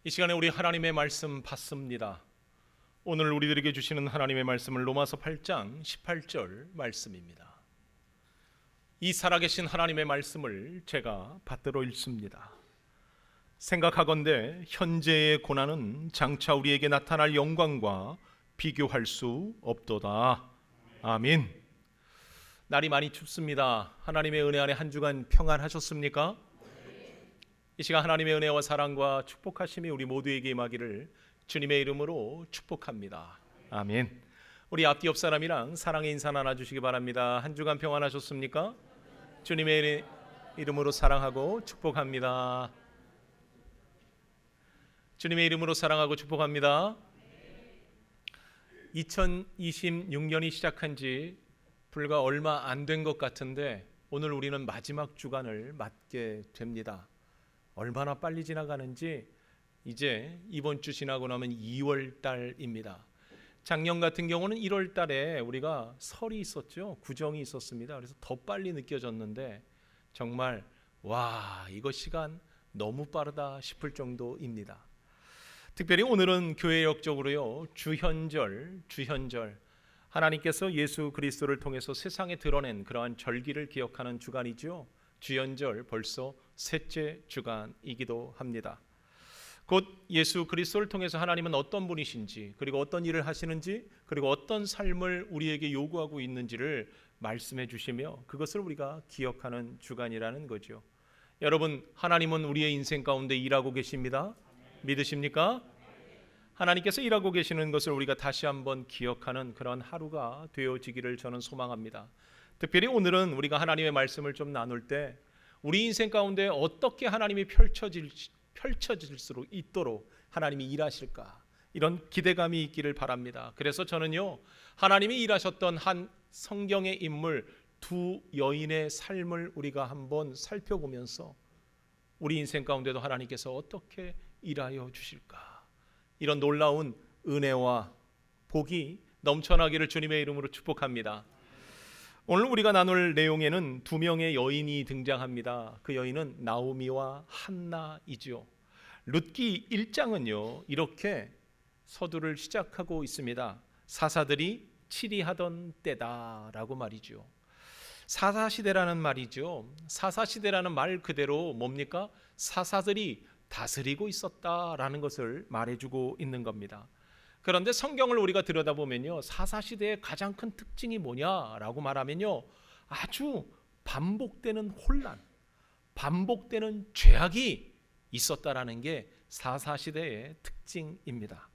이 시간에 우리 하나님의 말씀 받습니다. 오늘 우리들에게 주시는 하나님의 말씀은 로마서 8장 18절 말씀입니다. 이 살아계신 하나님의 말씀을 제가 받들어 읽습니다. 생각하건대 현재의 고난은 장차 우리에게 나타날 영광과 비교할 수 없도다. 아멘. 날이 많이 춥습니다. 하나님의 은혜 안에 한 주간 평안하셨습니까? 이 시간 하나님의 은혜와 사랑과 축복하심이 우리 모두에게 임하기를 주님의 이름으로 축복합니다. 아멘. 우리 앞뒤 옆 사람이랑 사랑의 인사 나눠주시기 바랍니다. 한 주간 평안하셨습니까? 주님의 이름으로 사랑하고 축복합니다. 주님의 이름으로 사랑하고 축복합니다. 2026년이 시작한 지 불과 얼마 안 된 것 같은데 오늘 우리는 마지막 주간을 맞게 됩니다. 얼마나 빨리 지나가는지 이제 이번 주 지나고 나면 2월 달입니다. 작년 같은 경우는 1월 달에 우리가 설이 있었죠. 구정이 있었습니다. 그래서 더 빨리 느껴졌는데 정말 와, 이거 시간 너무 빠르다 싶을 정도입니다. 특별히 오늘은 교회역적으로요, 주현절 하나님께서 예수 그리스도를 통해서 세상에 드러낸 그러한 절기를 기억하는 주간이죠. 주현절 벌써 셋째 주간이기도 합니다. 곧 예수 그리스도를 통해서 하나님은 어떤 분이신지, 그리고 어떤 일을 하시는지, 그리고 어떤 삶을 우리에게 요구하고 있는지를 말씀해 주시며 그것을 우리가 기억하는 주간이라는 거죠. 여러분, 하나님은 우리의 인생 가운데 일하고 계십니다. 믿으십니까? 하나님께서 일하고 계시는 것을 우리가 다시 한번 기억하는 그런 하루가 되어지기를 저는 소망합니다. 특별히 오늘은 우리가 하나님의 말씀을 좀 나눌 때 우리 인생 가운데 어떻게 하나님이 펼쳐질 수 있도록 하나님이 일하실까, 이런 기대감이 있기를 바랍니다. 그래서 저는요, 하나님이 일하셨던 한 성경의 인물 두 여인의 삶을 우리가 한번 살펴보면서 우리 인생 가운데도 하나님께서 어떻게 일하여 주실까, 이런 놀라운 은혜와 복이 넘쳐나기를 주님의 이름으로 축복합니다. 오늘 우리가 나눌 내용에는 두 명의 여인이 등장합니다. 그 여인은 나오미와 한나이죠. 룻기 1장은요, 이렇게 서두를 시작하고 있습니다. 사사들이 치리하던 때다라고 말이죠. 사사시대라는 말이죠. 사사시대라는 말 그대로 뭡니까? 사사들이 다스리고 있었다라는 것을 말해주고 있는 겁니다. 그런데 성경을 우리가 들여다보면요, 사사시대의 가장 큰 특징이 뭐냐라고 말하면요, 아주 반복되는 혼란, 반복되는 죄악이 있었다라는 게 사사시대의 특징입니다.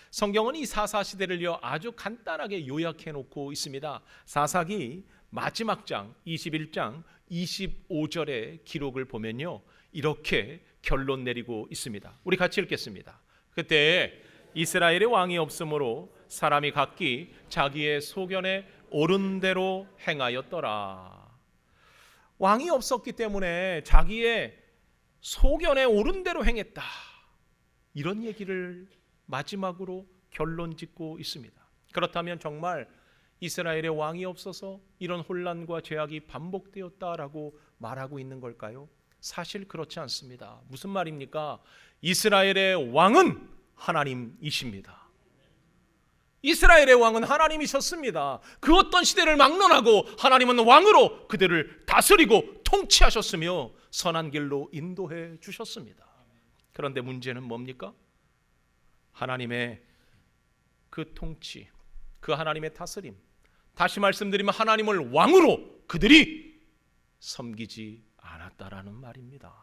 성경은 이 사사시대를요 아주 간단하게 요약해 놓고 있습니다. 사사기 마지막 장 21장 25절의 기록을 보면요, 이렇게 결론 내리고 있습니다. 우리 같이 읽겠습니다. 그때 이스라엘의 왕이 없으므로 사람이 각기 자기의 소견에 옳은 대로 행하였더라. 왕이 없었기 때문에 자기의 소견에 옳은 대로 행했다, 이런 얘기를 마지막으로 결론 짓고 있습니다. 그렇다면 정말 이스라엘의 왕이 없어서 이런 혼란과 죄악이 반복되었다라고 말하고 있는 걸까요? 사실 그렇지 않습니다. 무슨 말입니까? 이스라엘의 왕은 하나님이십니다. 이스라엘의 왕은 하나님이셨습니다. 그 어떤 시대를 막론하고 하나님은 왕으로 그들을 다스리고 통치하셨으며 선한 길로 인도해 주셨습니다. 그런데 문제는 뭡니까? 하나님의 그 통치, 그 하나님의 다스림, 다시 말씀드리면 하나님을 왕으로 그들이 섬기지 않았다라는 말입니다.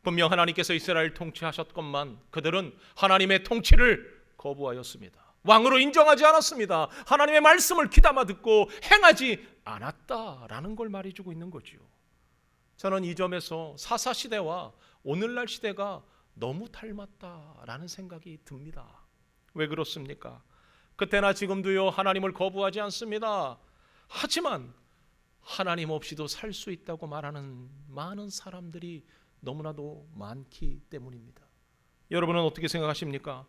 분명 하나님께서 이스라엘 통치하셨건만 그들은 하나님의 통치를 거부하였습니다. 왕으로 인정하지 않았습니다. 하나님의 말씀을 귀담아 듣고 행하지 않았다라는 걸 말해주고 있는 거죠. 저는 이 점에서 사사시대와 오늘날 시대가 너무 닮았다라는 생각이 듭니다. 왜 그렇습니까? 그때나 지금도요, 하나님을 거부하지 않습니다. 하지만 하나님 없이도 살 수 있다고 말하는 많은 사람들이 너무나도 많기 때문입니다. 여러분은 어떻게 생각하십니까?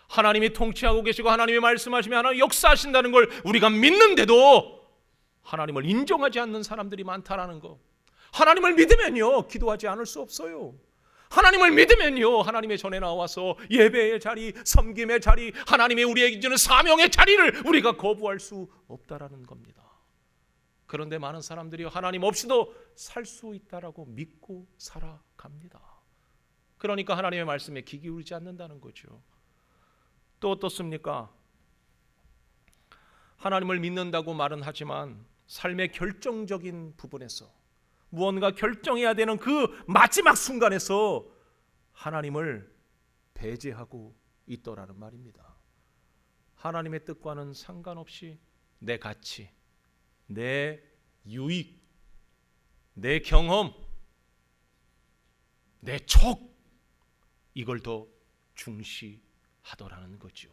하나님이 통치하고 계시고 하나님이 말씀하시면 하나님 역사하신다는 걸 우리가 믿는데도 하나님을 인정하지 않는 사람들이 많다라는 거. 하나님을 믿으면요, 기도하지 않을 수 없어요. 하나님을 믿으면요, 하나님의 전에 나와서 예배의 자리, 섬김의 자리, 하나님의 우리에게 주는 사명의 자리를 우리가 거부할 수 없다라는 겁니다. 그런데 많은 사람들이 하나님 없이도 살 수 있다라고 믿고 살아갑니다. 그러니까 하나님의 말씀에 귀 기울이지 않는다는 거죠. 또 어떻습니까? 하나님을 믿는다고 말은 하지만 삶의 결정적인 부분에서 무언가 결정해야 되는 그 마지막 순간에서 하나님을 배제하고 있더라는 말입니다. 하나님의 뜻과는 상관없이 내 가치, 내 유익, 내 경험, 내 촉, 이걸 더 중시하더라는 거죠.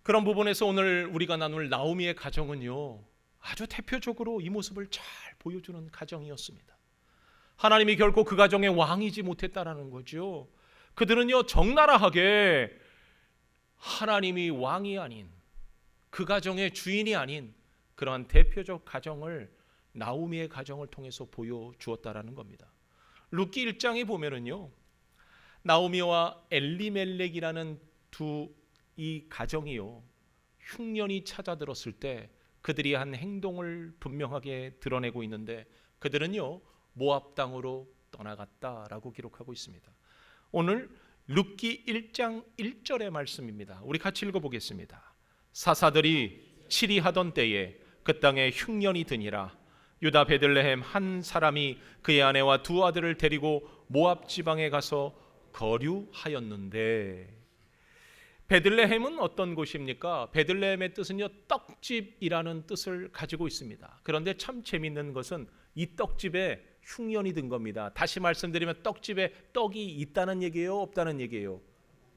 그런 부분에서 오늘 우리가 나눌 나오미의 가정은요, 아주 대표적으로 이 모습을 잘 보여주는 가정이었습니다. 하나님이 결코 그 가정의 왕이지 못했다라는 거죠. 그들은요, 적나라하게 하나님이 왕이 아닌, 그 가정의 주인이 아닌 그러한 대표적 가정을, 나오미의 가정을 통해서 보여주었다라는 겁니다. 룻기 1장에 보면은요, 나오미와 엘리멜렉이라는 두 이 가정이요, 흉년이 찾아들었을 때 그들이 한 행동을 분명하게 드러내고 있는데, 그들은요 모압 땅으로 떠나갔다라고 기록하고 있습니다. 오늘 룻기 1장 1절의 말씀입니다. 우리 같이 읽어보겠습니다. 사사들이 치리하던 때에 그 땅에 흉년이 드니라. 유다 베들레헴 한 사람이 그의 아내와 두 아들을 데리고 모압 지방에 가서 거류하였는데, 베들레헴은 어떤 곳입니까? 베들레헴의 뜻은요, 떡집이라는 뜻을 가지고 있습니다. 그런데 참 재미있는 것은 이 떡집에 흉년이 든 겁니다. 다시 말씀드리면 떡집에 떡이 있다는 얘기예요, 없다는 얘기예요?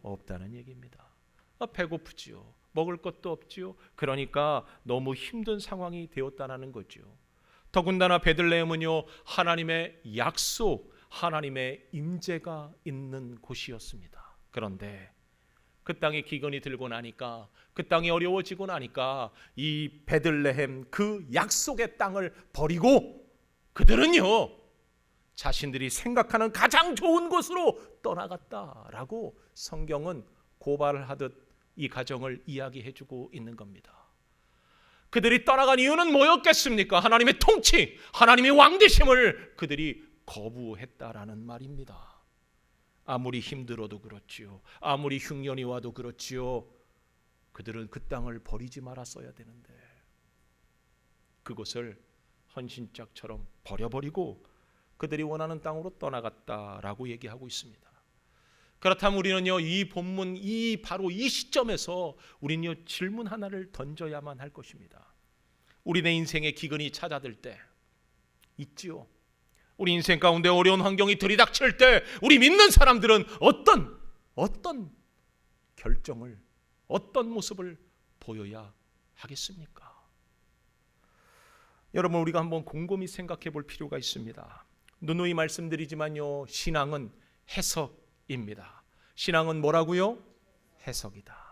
없다는 얘기입니다. 배고프지요. 먹을 것도 없지요. 그러니까 너무 힘든 상황이 되었다는 거죠. 더군다나 베들레헴은요, 하나님의 약속, 하나님의 임재가 있는 곳이었습니다. 그런데 그 땅에 기근이 들고 나니까, 그 땅이 어려워지고 나니까 이 베들레헴 그 약속의 땅을 버리고 그들은요, 자신들이 생각하는 가장 좋은 곳으로 떠나갔다라고 성경은 고발하듯 이 가정을 이야기해주고 있는 겁니다. 그들이 떠나간 이유는 뭐였겠습니까? 하나님의 통치, 하나님의 왕되심을 그들이 거부했다라는 말입니다. 아무리 힘들어도 그렇지요, 아무리 흉년이 와도 그렇지요, 그들은 그 땅을 버리지 말았어야 되는데 그것을 헌신짝처럼 버려버리고 그들이 원하는 땅으로 떠나갔다라고 얘기하고 있습니다. 그렇다면 우리는요, 이 본문 바로 이 시점에서 우리는요, 질문 하나를 던져야만 할 것입니다. 우리네 인생에 기근이 찾아들 때 있지요. 우리 인생 가운데 어려운 환경이 들이닥칠 때 우리 믿는 사람들은 어떤 결정을, 어떤 모습을 보여야 하겠습니까? 여러분, 우리가 한번 곰곰이 생각해 볼 필요가 있습니다. 누누이 말씀드리지만요, 신앙은 해석입니다. 신앙은 뭐라고요? 해석이다.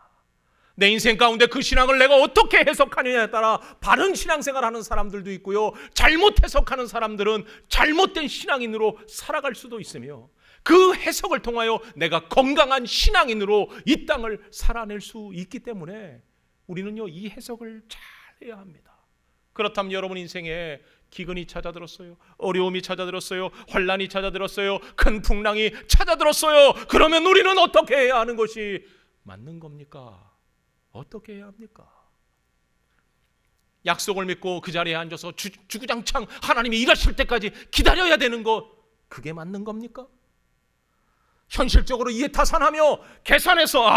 내 인생 가운데 그 신앙을 내가 어떻게 해석하느냐에 따라 바른 신앙생활 하는 사람들도 있고요, 잘못 해석하는 사람들은 잘못된 신앙인으로 살아갈 수도 있으며, 그 해석을 통하여 내가 건강한 신앙인으로 이 땅을 살아낼 수 있기 때문에 우리는요, 이 해석을 잘 해야 합니다. 그렇다면 여러분 인생에 기근이 찾아들었어요, 어려움이 찾아들었어요, 환난이 찾아들었어요, 큰 풍랑이 찾아들었어요. 그러면 우리는 어떻게 해야 하는 것이 맞는 겁니까? 어떻게 해야 합니까? 약속을 믿고 그 자리에 앉아서 주구장창 하나님이 일하실 때까지 기다려야 되는 거, 그게 맞는 겁니까? 현실적으로 이해타산하며 계산해서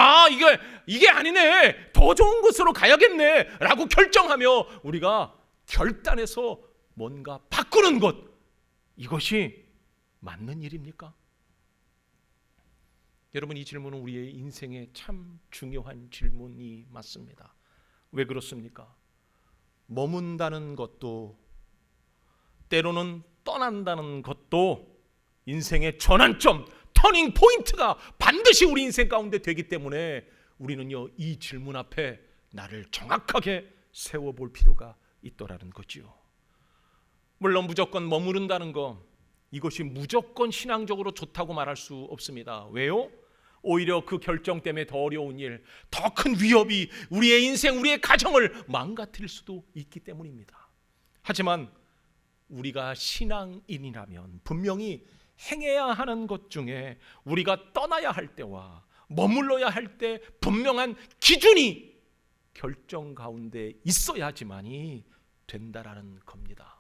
이게 아니네, 더 좋은 곳으로 가야겠네 라고 결정하며 우리가 결단해서 뭔가 바꾸는 것, 이것이 맞는 일입니까? 여러분, 이 질문은 우리의 인생에 참 중요한 질문이 맞습니다. 왜 그렇습니까? 머문다는 것도, 때로는 떠난다는 것도 인생의 전환점, 터닝 포인트가 반드시 우리 인생 가운데 되기 때문에 우리는요, 이 질문 앞에 나를 정확하게 세워볼 필요가 있더라는 거지요. 물론 무조건 머무른다는 거, 이것이 무조건 신앙적으로 좋다고 말할 수 없습니다. 왜요? 오히려 그 결정 때문에 더 어려운 일, 더 큰 위협이 우리의 인생, 우리의 가정을 망가뜨릴 수도 있기 때문입니다. 하지만 우리가 신앙인이라면 분명히 행해야 하는 것 중에 우리가 떠나야 할 때와 머물러야 할 때 분명한 기준이 결정 가운데 있어야지만이 된다라는 겁니다.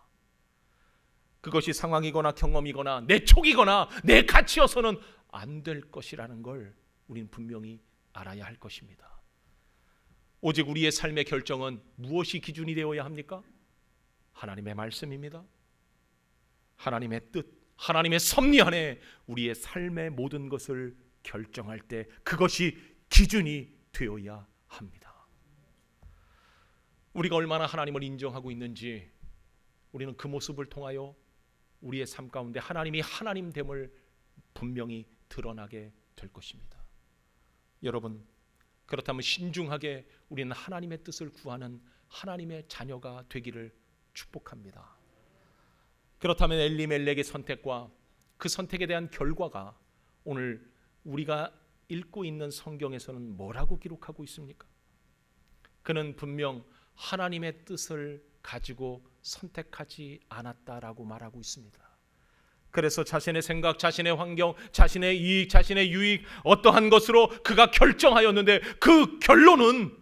그것이 상황이거나 경험이거나 내 촉이거나 내 가치여서는 안 될 것이라는 걸 우리는 분명히 알아야 할 것입니다. 오직 우리의 삶의 결정은 무엇이 기준이 되어야 합니까? 하나님의 말씀입니다. 하나님의 뜻, 하나님의 섭리 안에 우리의 삶의 모든 것을 결정할 때 그것이 기준이 되어야 합니다. 우리가 얼마나 하나님을 인정하고 있는지 우리는 그 모습을 통하여 우리의 삶 가운데 하나님이 하나님됨을 분명히 드러나게 될 것입니다. 여러분, 그렇다면 신중하게 우리는 하나님의 뜻을 구하는 하나님의 자녀가 되기를 축복합니다. 그렇다면 엘리멜렉의 선택과 그 선택에 대한 결과가 오늘 우리가 읽고 있는 성경에서는 뭐라고 기록하고 있습니까? 그는 분명 하나님의 뜻을 가지고 선택하지 않았다라고 말하고 있습니다. 그래서 자신의 생각, 자신의 환경, 자신의 이익, 자신의 유익 어떠한 것으로 그가 결정하였는데 그 결론은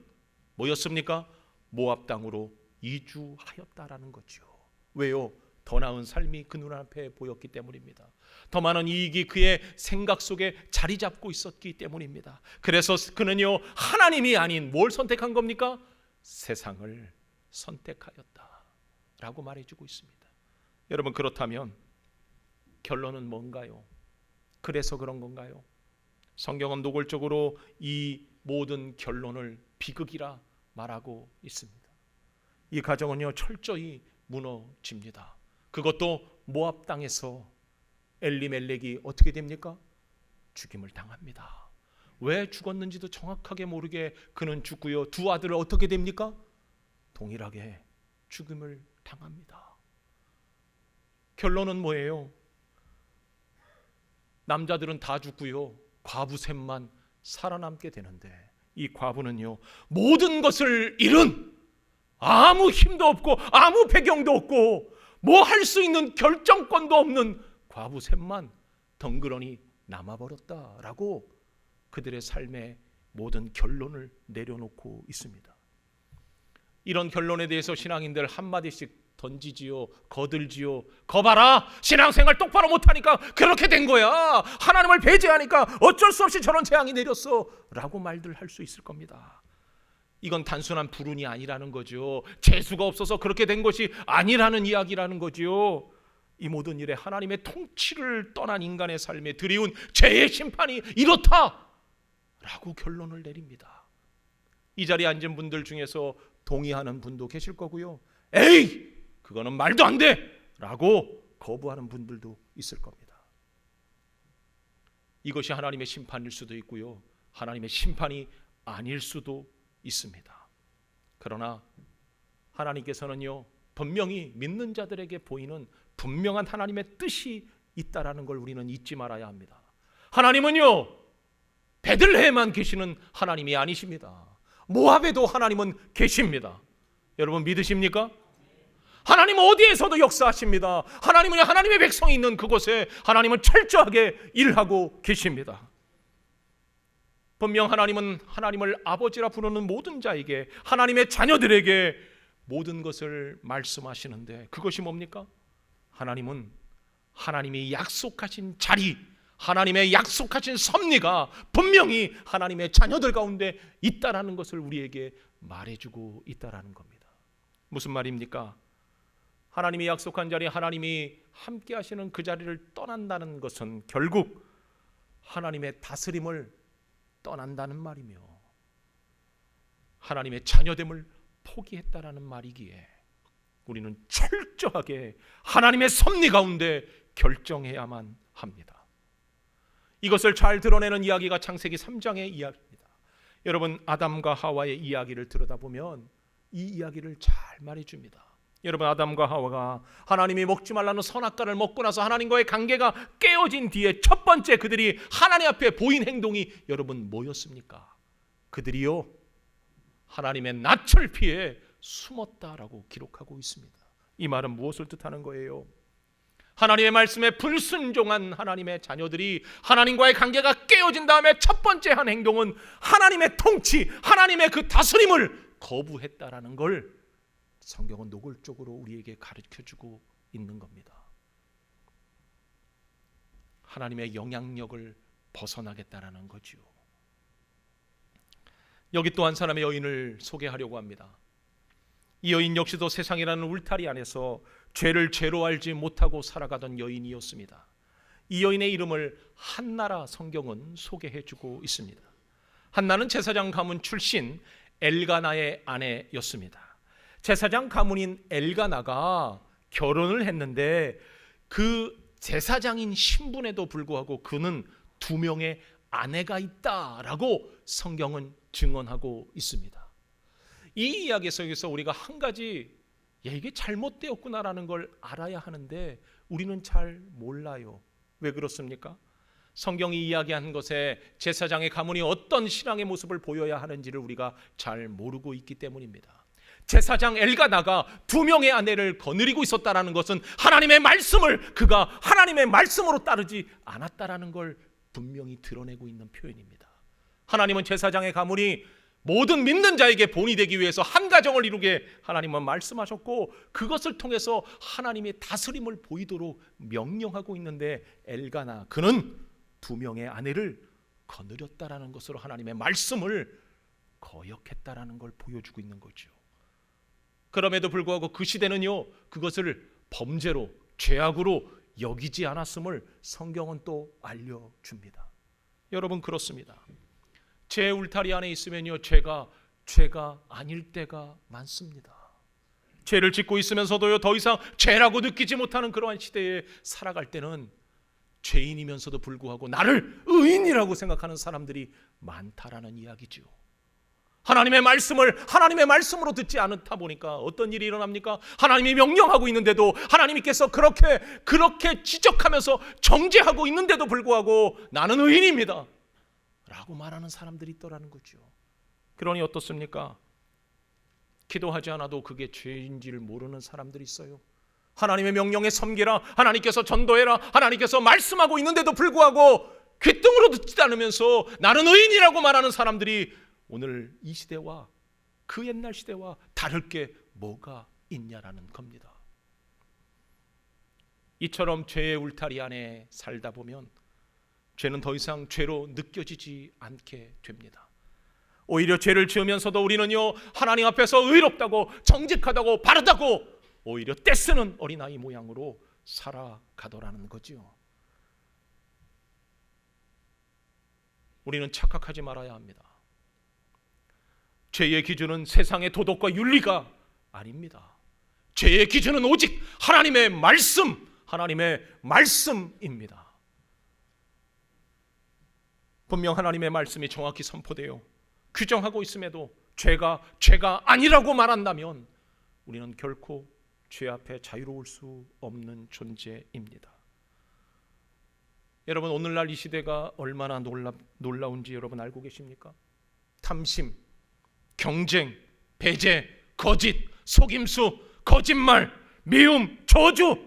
뭐였습니까? 모압 땅으로 이주하였다라는 거죠. 왜요? 더 나은 삶이 그 눈앞에 보였기 때문입니다. 더 많은 이익이 그의 생각 속에 자리 잡고 있었기 때문입니다. 그래서 그는요, 하나님이 아닌 뭘 선택한 겁니까? 세상을 선택하였다라고 말해주고 있습니다. 여러분, 그렇다면 결론은 뭔가요? 그래서 그런 건가요? 성경은 노골적으로 이 모든 결론을 비극이라 말하고 있습니다. 이 가정은요, 철저히 무너집니다. 그것도 모압 땅에서 엘리멜렉이 어떻게 됩니까? 죽임을 당합니다. 왜 죽었는지도 정확하게 모르게 그는 죽고요, 두 아들을 어떻게 됩니까? 동일하게 죽임을 당합니다. 결론은 뭐예요? 남자들은 다 죽고요, 과부 셋만 살아남게 되는데 이 과부는요, 모든 것을 잃은, 아무 힘도 없고 아무 배경도 없고 뭐 할 수 있는 결정권도 없는 과부 셋만 덩그러니 남아버렸다라고 그들의 삶의 모든 결론을 내려놓고 있습니다. 이런 결론에 대해서 신앙인들 한마디씩 던지지요, 거들지요. 거봐라, 신앙생활 똑바로 못하니까 그렇게 된 거야, 하나님을 배제하니까 어쩔 수 없이 저런 재앙이 내렸어 라고 말들 할 수 있을 겁니다. 이건 단순한 불운이 아니라는 거죠. 재수가 없어서 그렇게 된 것이 아니라는 이야기라는 거죠. 이 모든 일에 하나님의 통치를 떠난 인간의 삶에 드리운 죄의 심판이 이렇다라고 결론을 내립니다. 이 자리에 앉은 분들 중에서 동의하는 분도 계실 거고요, 에이, 그거는 말도 안 돼 라고 거부하는 분들도 있을 겁니다. 이것이 하나님의 심판일 수도 있고요, 하나님의 심판이 아닐 수도 있습니다. 그러나 하나님께서는요, 분명히 믿는 자들에게 보이는 분명한 하나님의 뜻이 있다라는 걸 우리는 잊지 말아야 합니다. 하나님은요, 베들레헴만 계시는 하나님이 아니십니다. 모압에도 하나님은 계십니다. 여러분 믿으십니까? 하나님은 어디에서도 역사하십니다. 하나님은 하나님의 백성이 있는 그곳에 하나님은 철저하게 일하고 계십니다. 분명 하나님은 하나님을 아버지라 부르는 모든 자에게, 하나님의 자녀들에게 모든 것을 말씀하시는데 그것이 뭡니까? 하나님은 하나님이 약속하신 자리, 하나님의 약속하신 섭리가 분명히 하나님의 자녀들 가운데 있다라는 것을 우리에게 말해주고 있다라는 겁니다. 무슨 말입니까? 하나님이 약속한 자리, 하나님이 함께 하시는 그 자리를 떠난다는 것은 결국 하나님의 다스림을 떠난다는 말이며 하나님의 자녀됨을 포기했다라는 말이기에 우리는 철저하게 하나님의 섭리 가운데 결정해야만 합니다. 이것을 잘 드러내는 이야기가 창세기 3장의 이야기입니다. 여러분, 아담과 하와의 이야기를 들여다보면 이 이야기를 잘 말해줍니다. 여러분, 아담과 하와가 하나님이 먹지 말라는 선악과를 먹고 나서 하나님과의 관계가 깨어진 뒤에 첫 번째 그들이 하나님 앞에 보인 행동이 여러분 뭐였습니까? 그들이요, 하나님의 낯을 피해 숨었다라고 기록하고 있습니다. 이 말은 무엇을 뜻하는 거예요? 하나님의 말씀에 불순종한 하나님의 자녀들이 하나님과의 관계가 깨어진 다음에 첫 번째 한 행동은 하나님의 통치, 하나님의 그 다스림을 거부했다라는 걸 성경은 노골적으로 우리에게 가르쳐주고 있는 겁니다. 하나님의 영향력을 벗어나겠다라는 거지요. 여기 또 한 사람의 여인을 소개하려고 합니다. 이 여인 역시도 세상이라는 울타리 안에서 죄를 죄로 알지 못하고 살아가던 여인이었습니다. 이 여인의 이름을 한나라 성경은 소개해주고 있습니다. 한나는 제사장 가문 출신 엘가나의 아내였습니다. 제사장 가문인 엘가나가 결혼을 했는데 그 제사장인 신분에도 불구하고 그는 2명의 아내가 있다라고 성경은 증언하고 있습니다. 이 이야기 속에서 우리가 한 가지, 이게 잘못되었구나라는 걸 알아야 하는데 우리는 잘 몰라요. 왜 그렇습니까? 성경이 이야기한 것에 제사장의 가문이 어떤 신앙의 모습을 보여야 하는지를 우리가 잘 모르고 있기 때문입니다. 제사장 엘가나가 2명의 아내를 거느리고 있었다라는 것은 하나님의 말씀을 그가 하나님의 말씀으로 따르지 않았다라는 걸 분명히 드러내고 있는 표현입니다. 하나님은 제사장의 가문이 모든 믿는 자에게 본이 되기 위해서 한 가정을 이루게 하나님은 말씀하셨고 그것을 통해서 하나님의 다스림을 보이도록 명령하고 있는데 엘가나, 그는 2명의 아내를 거느렸다라는 것으로 하나님의 말씀을 거역했다라는 걸 보여주고 있는 거죠. 그럼에도 불구하고 그 시대는요, 그것을 범죄로, 죄악으로 여기지 않았음을 성경은 또 알려줍니다. 여러분, 그렇습니다. 제 울타리 안에 있으면요, 죄가 아닐 때가 많습니다. 죄를 짓고 있으면서도요, 더 이상 죄라고 느끼지 못하는 그러한 시대에 살아갈 때는 죄인이면서도 불구하고 나를 의인이라고 생각하는 사람들이 많다라는 이야기죠. 하나님의 말씀을 하나님의 말씀으로 듣지 않다 보니까 어떤 일이 일어납니까? 하나님이 명령하고 있는데도, 하나님께서 그렇게 지적하면서 정죄하고 있는데도 불구하고 나는 의인입니다 라고 말하는 사람들이 있더라는 거죠. 그러니 어떻습니까? 기도하지 않아도 그게 죄인지를 모르는 사람들이 있어요. 하나님의 명령에 섬기라, 하나님께서 전도해라, 하나님께서 말씀하고 있는데도 불구하고 귓등으로 듣지 않으면서 나는 의인이라고 말하는 사람들이 오늘 이 시대와 그 옛날 시대와 다를 게 뭐가 있냐라는 겁니다. 이처럼 죄의 울타리 안에 살다 보면 죄는 더 이상 죄로 느껴지지 않게 됩니다. 오히려 죄를 지으면서도 우리는요, 하나님 앞에서 의롭다고, 정직하다고, 바르다고 오히려 떼쓰는 어린아이 모양으로 살아가더라는 거지요. 우리는 착각하지 말아야 합니다. 죄의 기준은 세상의 도덕과 윤리가 아닙니다. 죄의 기준은 오직 하나님의 말씀입니다. 분명 하나님의 말씀이 정확히 선포되어 규정하고 있음에도 죄가 아니라고 말한다면 우리는 결코 죄 앞에 자유로울 수 없는 존재입니다. 여러분, 오늘날 이 시대가 얼마나 놀라운지 여러분 알고 계십니까? 탐심, 경쟁, 배제, 거짓, 속임수, 거짓말, 미움, 저주,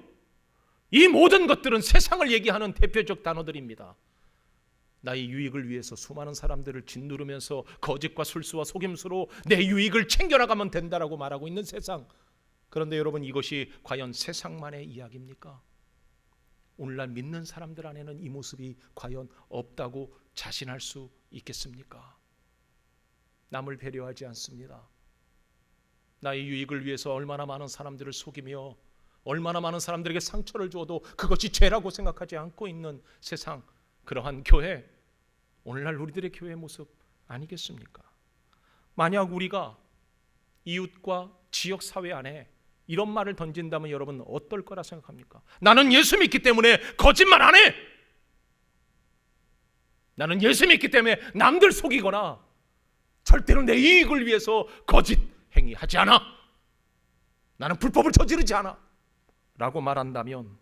이 모든 것들은 세상을 얘기하는 대표적 단어들입니다. 나의 유익을 위해서 수많은 사람들을 짓누르면서 거짓과 술수와 속임수로 내 유익을 챙겨나가면 된다라고 말하고 있는 세상. 그런데 여러분, 이것이 과연 세상만의 이야기입니까? 오늘날 믿는 사람들 안에는 이 모습이 과연 없다고 자신할 수 있겠습니까? 남을 배려하지 않습니다. 나의 유익을 위해서 얼마나 많은 사람들을 속이며 얼마나 많은 사람들에게 상처를 주어도 그것이 죄라고 생각하지 않고 있는 세상, 그러한 교회, 오늘날 우리들의 교회의 모습 아니겠습니까? 만약 우리가 이웃과 지역사회 안에 이런 말을 던진다면 여러분 어떨 거라 생각합니까? 나는 예수 믿기 때문에 거짓말 안 해! 나는 예수 믿기 때문에 남들 속이거나 절대로 내 이익을 위해서 거짓 행위하지 않아! 나는 불법을 저지르지 않아 라고 말한다면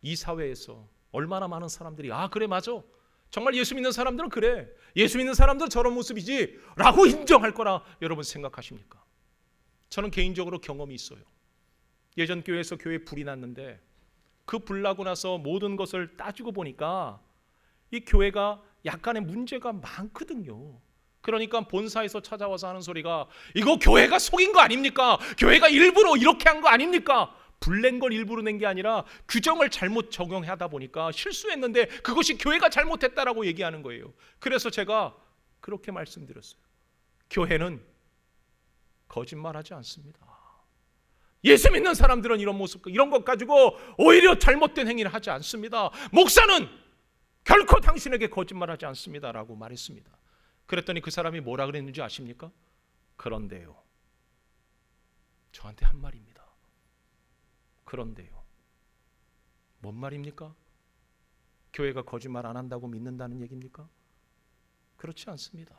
이 사회에서 얼마나 많은 사람들이 그래 맞아, 정말 예수 믿는 사람들은 그래, 예수 믿는 사람들은 저런 모습이지 라고 인정할 거라 여러분 생각하십니까? 저는 개인적으로 경험이 있어요. 예전 교회에서 교회에 불이 났는데 그 불 나고 나서 모든 것을 따지고 보니까 이 교회가 약간의 문제가 많거든요. 그러니까 본사에서 찾아와서 하는 소리가 이거 교회가 속인 거 아닙니까? 교회가 일부러 이렇게 한 거 아닙니까? 불낸 걸 일부러 낸 게 아니라 규정을 잘못 적용하다 보니까 실수했는데 그것이 교회가 잘못했다라고 얘기하는 거예요. 그래서 제가 그렇게 말씀드렸어요. 교회는 거짓말하지 않습니다. 예수 믿는 사람들은 이런 모습, 이런 것 가지고 오히려 잘못된 행위를 하지 않습니다. 목사는 결코 당신에게 거짓말하지 않습니다라고 말했습니다. 그랬더니 그 사람이 뭐라 그랬는지 아십니까? 그런데요. 저한테 한 말입니다. 그런데요. 뭔 말입니까? 교회가 거짓말 안 한다고 믿는다는 얘기입니까? 그렇지 않습니다.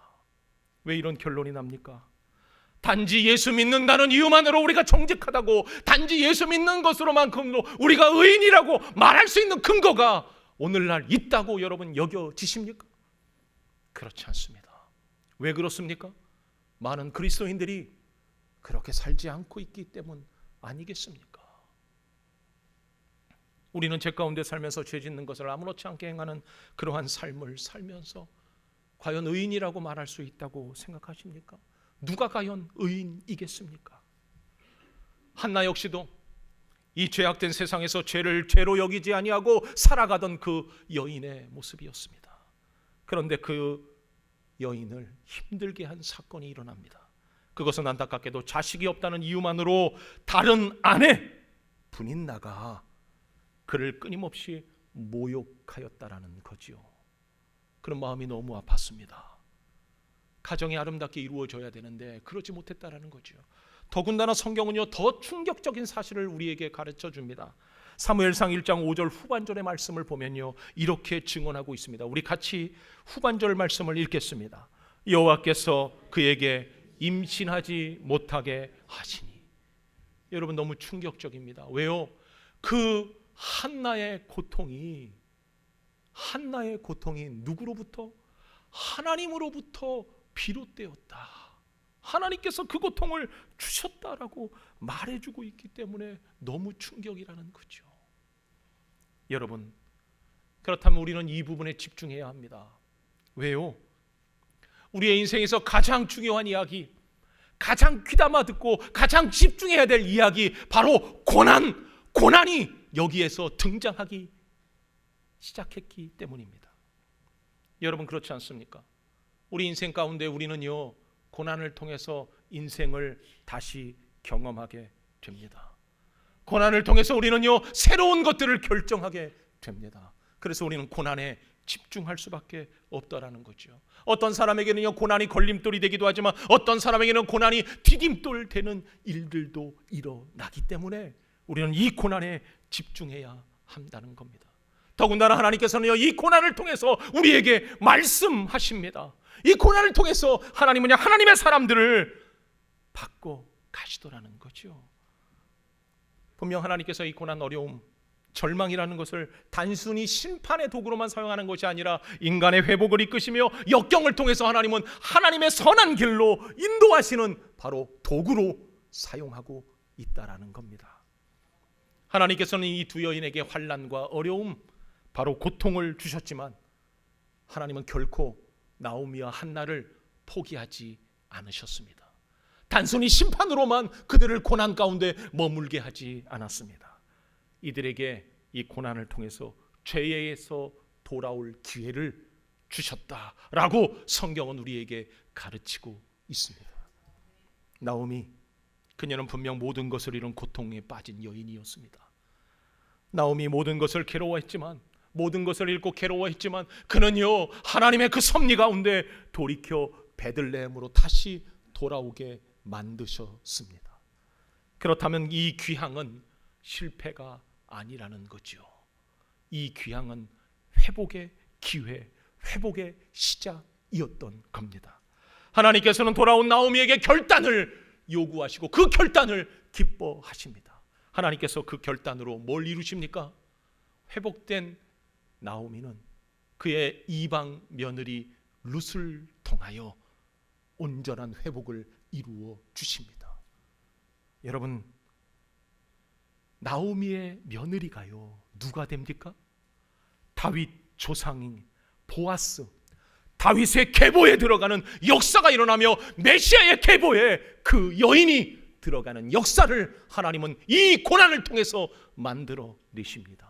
왜 이런 결론이 납니까? 단지 예수 믿는다는 이유만으로 우리가 정직하다고, 단지 예수 믿는 것으로만큼으로 우리가 의인이라고 말할 수 있는 근거가 오늘날 있다고 여러분 여겨지십니까? 그렇지 않습니다. 왜 그렇습니까? 많은 그리스도인들이 그렇게 살지 않고 있기 때문 아니겠습니까? 우리는 죄 가운데 살면서 죄 짓는 것을 아무렇지 않게 행하는 그러한 삶을 살면서 과연 의인이라고 말할 수 있다고 생각하십니까? 누가 과연 의인이겠습니까? 한나 역시도 이 죄악된 세상에서 죄를 죄로 여기지 아니하고 살아가던 그 여인의 모습이었습니다. 그런데 그 여인을 힘들게 한 사건이 일어납니다. 그것은 안타깝게도 자식이 없다는 이유만으로 다른 아내 분인나가 그를 끊임없이 모욕하였다라는 거지요. 그런 마음이 너무 아팠습니다. 가정이 아름답게 이루어져야 되는데 그러지 못했다라는 거죠. 더군다나 성경은요 더 충격적인 사실을 우리에게 가르쳐 줍니다. 사무엘상 1장 5절 후반절의 말씀을 보면요 이렇게 증언하고 있습니다. 우리 같이 후반절 말씀을 읽겠습니다. 여호와께서 그에게 임신하지 못하게 하시니. 여러분 너무 충격적입니다. 왜요? 그 한나의 고통이 누구로부터? 하나님으로부터 비롯되었다. 하나님께서 그 고통을 주셨다라고 말해주고 있기 때문에 너무 충격이라는 거죠. 여러분, 그렇다면 우리는 이 부분에 집중해야 합니다. 왜요? 우리의 인생에서 가장 중요한 이야기, 가장 귀담아 듣고 가장 집중해야 될 이야기, 바로 고난이 여기에서 등장하기 시작했기 때문입니다. 여러분 그렇지 않습니까? 우리 인생 가운데 우리는요 고난을 통해서 인생을 다시 경험하게 됩니다. 고난을 통해서 우리는요 새로운 것들을 결정하게 됩니다. 그래서 우리는 고난에 집중할 수밖에 없다라는 거죠. 어떤 사람에게는요 고난이 걸림돌이 되기도 하지만 어떤 사람에게는 고난이 디딤돌 되는 일들도 일어나기 때문에 우리는 이 고난에 집중해야 한다는 겁니다. 더군다나 하나님께서는요 이 고난을 통해서 우리에게 말씀하십니다. 이 고난을 통해서 하나님은요 하나님의 사람들을 바꿔 가시더라는 거죠. 분명 하나님께서 이 고난, 어려움, 절망이라는 것을 단순히 심판의 도구로만 사용하는 것이 아니라 인간의 회복을 이끄시며 역경을 통해서 하나님은 하나님의 선한 길로 인도하시는 바로 도구로 사용하고 있다라는 겁니다. 하나님께서는 이 두 여인에게 환난과 어려움, 바로 고통을 주셨지만 하나님은 결코 나오미와 한나를 포기하지 않으셨습니다. 단순히 심판으로만 그들을 고난 가운데 머물게 하지 않았습니다. 이들에게 이 고난을 통해서 죄에서 돌아올 기회를 주셨다라고 성경은 우리에게 가르치고 있습니다. 나오미, 그녀는 분명 모든 것을 잃은 고통에 빠진 여인이었습니다. 나오미 모든 것을 괴로워했지만, 모든 것을 잃고 괴로워했지만 그는요 하나님의 그 섭리 가운데 돌이켜 베들레헴으로 다시 돌아오게 만드셨습니다. 그렇다면 이 귀향은 실패가 아니라는 거죠. 이 귀향은 회복의 기회, 회복의 시작이었던 겁니다. 하나님께서는 돌아온 나오미에게 결단을 요구하시고 그 결단을 기뻐하십니다. 하나님께서 그 결단으로 뭘 이루십니까? 회복된 나오미는 그의 이방 며느리 룻을 통하여 온전한 회복을 이루어 주십니다. 여러분, 나오미의 며느리가요, 누가 됩니까? 다윗 조상인 보아스, 다윗의 계보에 들어가는 역사가 일어나며 메시아의 계보에 그 여인이 들어가는 역사를 하나님은 이 고난을 통해서 만들어 내십니다.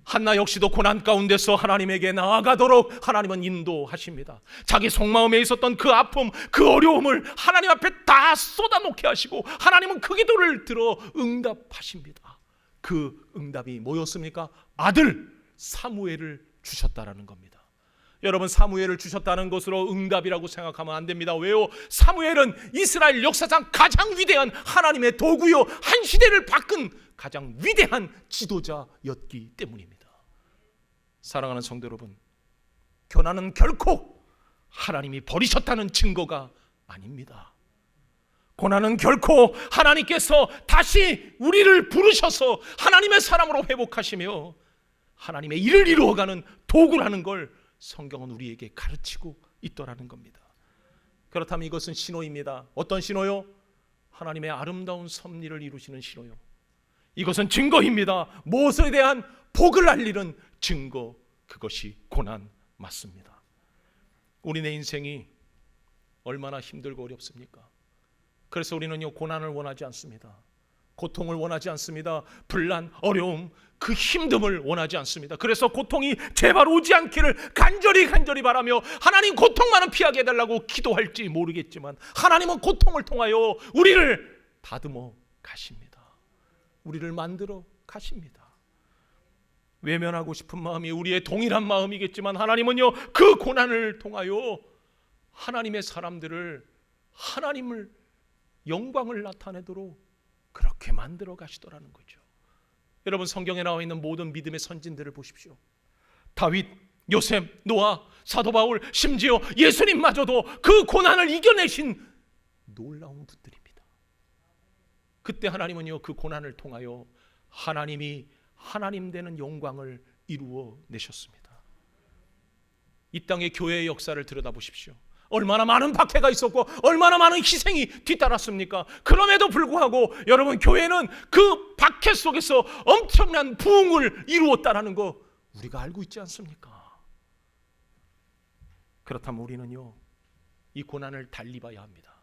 한나 역시도 고난 가운데서 하나님에게 나아가도록 하나님은 인도하십니다. 자기 속마음에 있었던 그 아픔, 그 어려움을 하나님 앞에 다 쏟아놓게 하시고 하나님은 그 기도를 들어 응답하십니다. 그 응답이 뭐였습니까? 아들 사무엘을 주셨다라는 겁니다. 여러분, 사무엘을 주셨다는 것으로 응답이라고 생각하면 안 됩니다. 왜요? 사무엘은 이스라엘 역사상 가장 위대한 하나님의 도구요, 한 시대를 바꾼 가장 위대한 지도자였기 때문입니다. 사랑하는 성도 여러분, 고난은 결코 하나님이 버리셨다는 증거가 아닙니다. 고난은 결코 하나님께서 다시 우리를 부르셔서 하나님의 사람으로 회복하시며 하나님의 일을 이루어가는 도구라는 걸 성경은 우리에게 가르치고 있더라는 겁니다. 그렇다면 이것은 신호입니다. 어떤 신호요? 하나님의 아름다운 섭리를 이루시는 신호요. 이것은 증거입니다. 무엇에 대한 복을 알리는 증거, 그것이 고난 맞습니다. 우리네 인생이 얼마나 힘들고 어렵습니까? 그래서 우리는요, 고난을 원하지 않습니다. 고통을 원하지 않습니다. 분란, 어려움, 그 힘듦을 원하지 않습니다. 그래서 고통이 제발 오지 않기를 간절히 바라며 하나님 고통만은 피하게 해달라고 기도할지 모르겠지만 하나님은 고통을 통하여 우리를 다듬어 가십니다. 우리를 만들어 가십니다. 외면하고 싶은 마음이 우리의 동일한 마음이겠지만 하나님은요, 그 고난을 통하여 하나님의 사람들을, 하나님을, 영광을 나타내도록 그렇게 만들어 가시더라는 거죠. 여러분, 성경에 나와 있는 모든 믿음의 선진들을 보십시오. 다윗, 요셉, 노아, 사도 바울, 심지어 예수님마저도 그 고난을 이겨내신 놀라운 분들입니다. 그때 하나님은요, 그 고난을 통하여 하나님이 하나님 되는 영광을 이루어 내셨습니다. 이 땅의 교회의 역사를 들여다보십시오. 얼마나 많은 박해가 있었고 얼마나 많은 희생이 뒤따랐습니까? 그럼에도 불구하고 여러분, 교회는 그 박해 속에서 엄청난 부흥을 이루었다는 거 우리가 알고 있지 않습니까? 그렇다면 우리는요, 이 고난을 달리 봐야 합니다.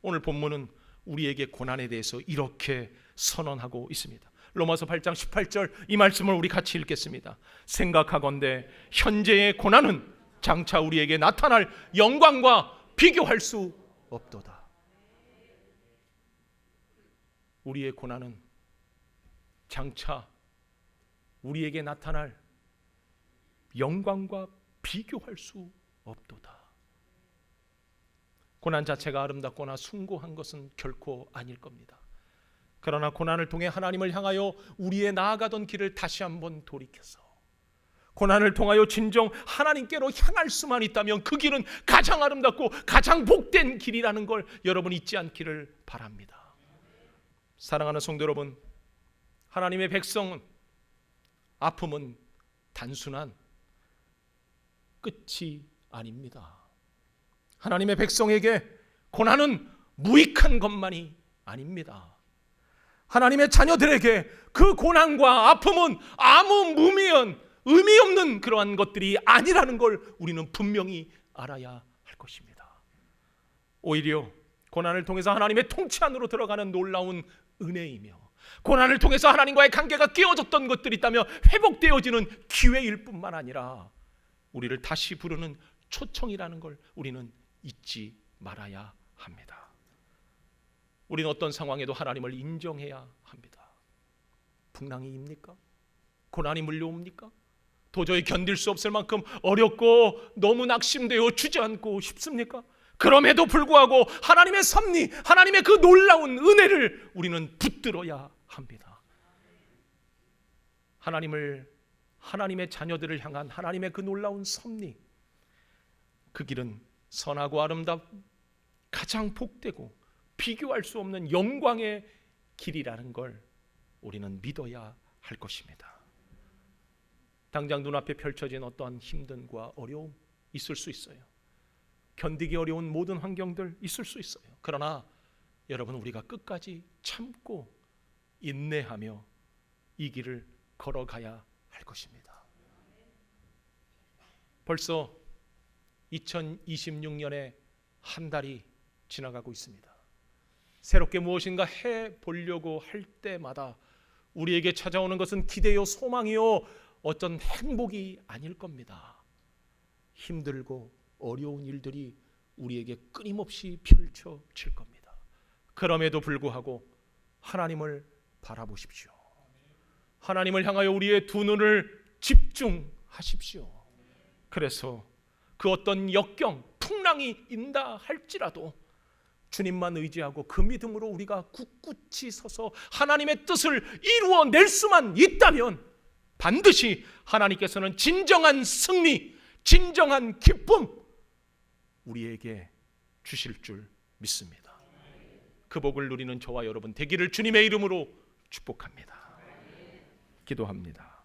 오늘 본문은 우리에게 고난에 대해서 이렇게 선언하고 있습니다. 로마서 8장 18절, 이 말씀을 우리 같이 읽겠습니다. 생각하건대 현재의 고난은 장차 우리에게 나타날 영광과 비교할 수 없도다. 우리의 고난은 장차 우리에게 나타날 영광과 비교할 수 없도다. 고난 자체가 아름답거나 숭고한 것은 결코 아닐 겁니다. 그러나 고난을 통해 하나님을 향하여 우리의 나아가던 길을 다시 한번 돌이켜서 고난을 통하여 진정 하나님께로 향할 수만 있다면 그 길은 가장 아름답고 가장 복된 길이라는 걸 여러분 잊지 않기를 바랍니다. 사랑하는 성도 여러분, 하나님의 백성은 아픔은 단순한 끝이 아닙니다. 하나님의 백성에게 고난은 무익한 것만이 아닙니다. 하나님의 자녀들에게 그 고난과 아픔은 아무 의미 없는 그러한 것들이 아니라는 걸 우리는 분명히 알아야 할 것입니다. 오히려 고난을 통해서 하나님의 통치 안으로 들어가는 놀라운 은혜이며 고난을 통해서 하나님과의 관계가 깨어졌던 것들이 있다면 회복되어지는 기회일 뿐만 아니라 우리를 다시 부르는 초청이라는 걸 우리는 잊지 말아야 합니다. 우리는 어떤 상황에도 하나님을 인정해야 합니다. 풍랑이입니까? 고난이 물려옵니까? 도저히 견딜 수 없을 만큼 어렵고 너무 낙심되어 주저앉고 싶습니까? 그럼에도 불구하고 하나님의 섭리, 하나님의 그 놀라운 은혜를 우리는 붙들어야 합니다. 하나님의 자녀들을 향한 하나님의 그 놀라운 섭리, 그 길은 선하고 아름답고 가장 복되고 비교할 수 없는 영광의 길이라는 걸 우리는 믿어야 할 것입니다. 당장 눈앞에 펼쳐진 어떠한 힘든과 어려움 있을 수 있어요. 견디기 어려운 모든 환경들 있을 수 있어요. 그러나 여러분, 우리가 끝까지 참고 인내하며 이 길을 걸어가야 할 것입니다. 벌써 2026년에 한 달이 지나가고 있습니다. 새롭게 무엇인가 해보려고 할 때마다 우리에게 찾아오는 것은 기대요, 소망이요, 어떤 행복이 아닐 겁니다. 힘들고 어려운 일들이 우리에게 끊임없이 펼쳐질 겁니다. 그럼에도 불구하고 하나님을 바라보십시오. 하나님을 향하여 우리의 두 눈을 집중하십시오. 그래서 그 어떤 역경, 풍랑이 인다 할지라도 주님만 의지하고 그 믿음으로 우리가 굳굳이 서서 하나님의 뜻을 이루어낼 수만 있다면 반드시 하나님께서는 진정한 승리, 진정한 기쁨 우리에게 주실 줄 믿습니다. 그 복을 누리는 저와 여러분 되기를 주님의 이름으로 축복합니다. 기도합니다.